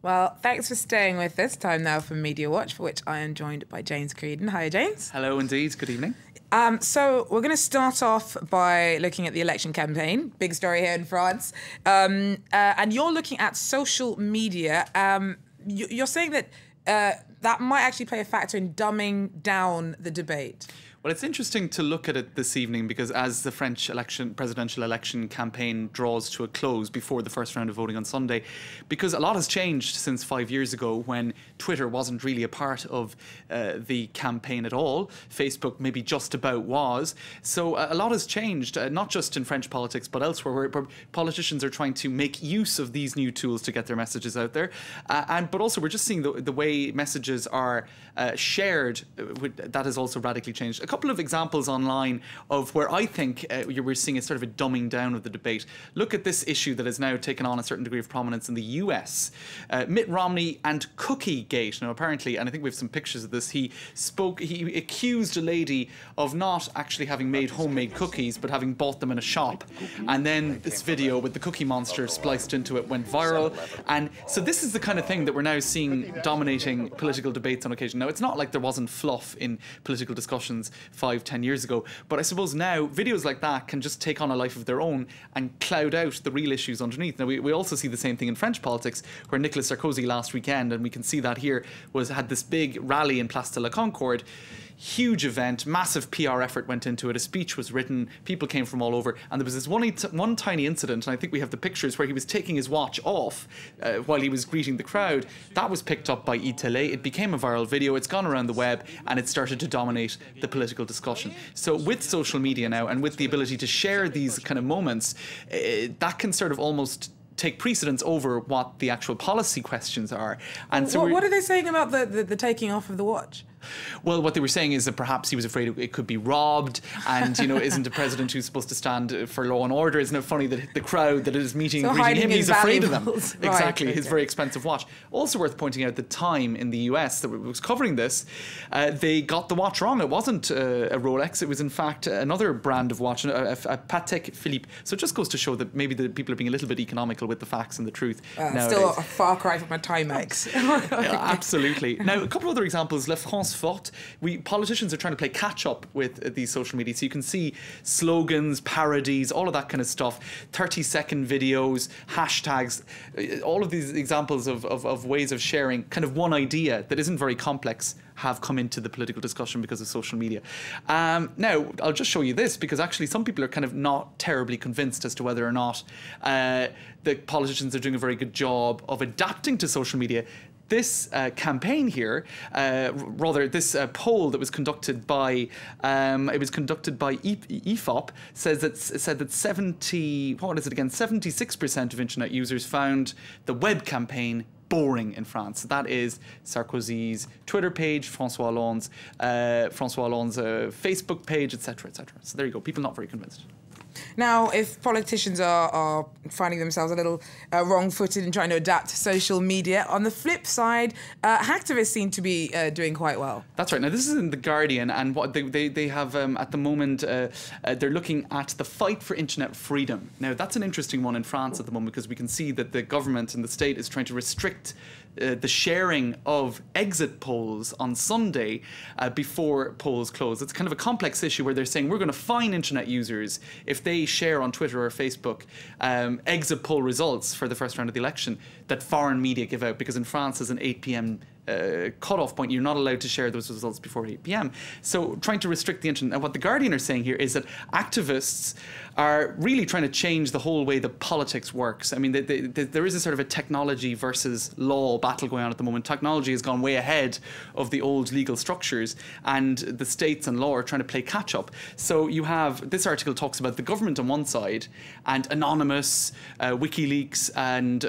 Well, thanks for staying with us. Time now for Media Watch, for which I am joined by James Creedon. Hi, James. Hello, indeed. Good evening. So we're going to start off by looking at the election campaign. Big story here in France. And you're looking at social media. You're saying that that might actually play a factor in dumbing down the debate. Well, it's interesting to look at it this evening because as the French presidential election campaign draws to a close before the first round of voting on Sunday, because a lot has changed since 5 years ago when Twitter wasn't really a part of the campaign at all. Facebook maybe just about was. So a lot has changed, not just in French politics, but elsewhere, where politicians are trying to make use of these new tools to get their messages out there. But also we're just seeing the way messages are shared, that has also radically changed. A couple of examples online of where I think we're seeing a sort of a dumbing down of the debate. Look at this issue that has now taken on a certain degree of prominence in the US. Mitt Romney and Cookiegate. Now apparently, and I think we have some pictures of this, he accused a lady of not actually having made homemade cookies, but having bought them in a shop. And then this video with the Cookie Monster spliced into it went viral. And so this is the kind of thing that we're now seeing dominating political debates on occasion. Now, it's not like there wasn't fluff in political discussions 5-10 years ago, but I suppose now videos like that can just take on a life of their own and cloud out the real issues underneath. Now we also see the same thing in French politics, where Nicolas Sarkozy last weekend, and we can see that here, had this big rally in Place de la Concorde. Huge event, massive PR effort went into it, a speech was written, people came from all over, and there was this one tiny incident, and I think we have the pictures, where he was taking his watch off while he was greeting the crowd. That was picked up by iTélé, it became a viral video, it's gone around the web, and it started to dominate the political discussion. So with social media now, and with the ability to share these kind of moments, that can sort of almost take precedence over what the actual policy questions are. And so what are they saying about the taking off of the watch? Well, what they were saying is that perhaps he was afraid it could be robbed, and isn't a president who's supposed to stand for law and order? Isn't it funny that the crowd that is meeting and greeting him, he's afraid of them? Right, exactly, his very expensive watch. Also worth pointing out, the Time in the US that was covering this, they got the watch wrong. It wasn't a Rolex. It was in fact another brand of watch, a Patek Philippe. So it just goes to show that maybe the people are being a little bit economical with the facts and the truth nowadays. Still a far cry from a Timex. Yeah, absolutely. Now, a couple of other examples. La France Forte. Politicians are trying to play catch up with these social media. So you can see slogans, parodies, all of that kind of stuff, 30-second videos, hashtags, all of these examples of ways of sharing kind of one idea that isn't very complex have come into the political discussion because of social media. Now, I'll just show you this, because actually some people are kind of not terribly convinced as to whether or not the politicians are doing a very good job of adapting to social media. This campaign here, this poll that was conducted by, EFOP, said that 76% of internet users found the web campaign boring in France. That is Sarkozy's Twitter page, François Hollande's Facebook page, etc., etc. So there you go. People not very convinced. Now, if politicians are finding themselves a little wrong-footed in trying to adapt to social media, on the flip side, hacktivists seem to be doing quite well. That's right. Now, this is in The Guardian, and what they have at the moment, they're looking at the fight for internet freedom. Now, that's an interesting one in France at the moment, because we can see that the government and the state is trying to restrict the sharing of exit polls on Sunday before polls close. It's kind of a complex issue where they're saying we're going to fine internet users if they share on Twitter or Facebook exit poll results for the first round of the election that foreign media give out, because in France there's an 8 p.m. Cut-off point. You're not allowed to share those results before 8 p.m. So trying to restrict the internet. And what The Guardian are saying here is that activists are really trying to change the whole way that politics works. I mean, there is a sort of a technology versus law battle going on at the moment. Technology has gone way ahead of the old legal structures, and the states and law are trying to play catch-up. So you have, this article talks about the government on one side, and Anonymous, WikiLeaks, and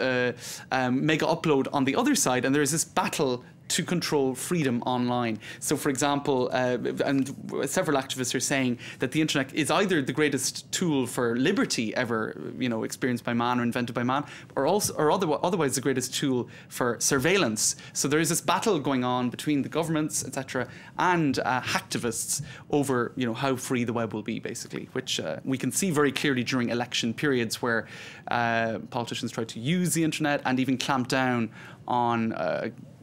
Mega Upload on the other side, and there is this battle to control freedom online. So, for example, and several activists are saying that the internet is either the greatest tool for liberty ever, experienced by man or invented by man, or otherwise the greatest tool for surveillance. So there is this battle going on between the governments, etc., and hacktivists over, how free the web will be, basically, which we can see very clearly during election periods where politicians try to use the internet and even clamp down on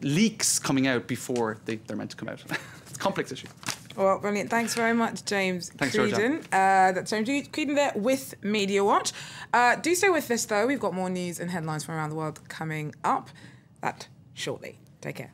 leaks coming out before they're meant to come out. It's a complex issue. Well, brilliant. Thanks very much, James Creedon. That's James Creedon there with Media Watch. Do stay with us, though. We've got more news and headlines from around the world coming up. That shortly. Take care.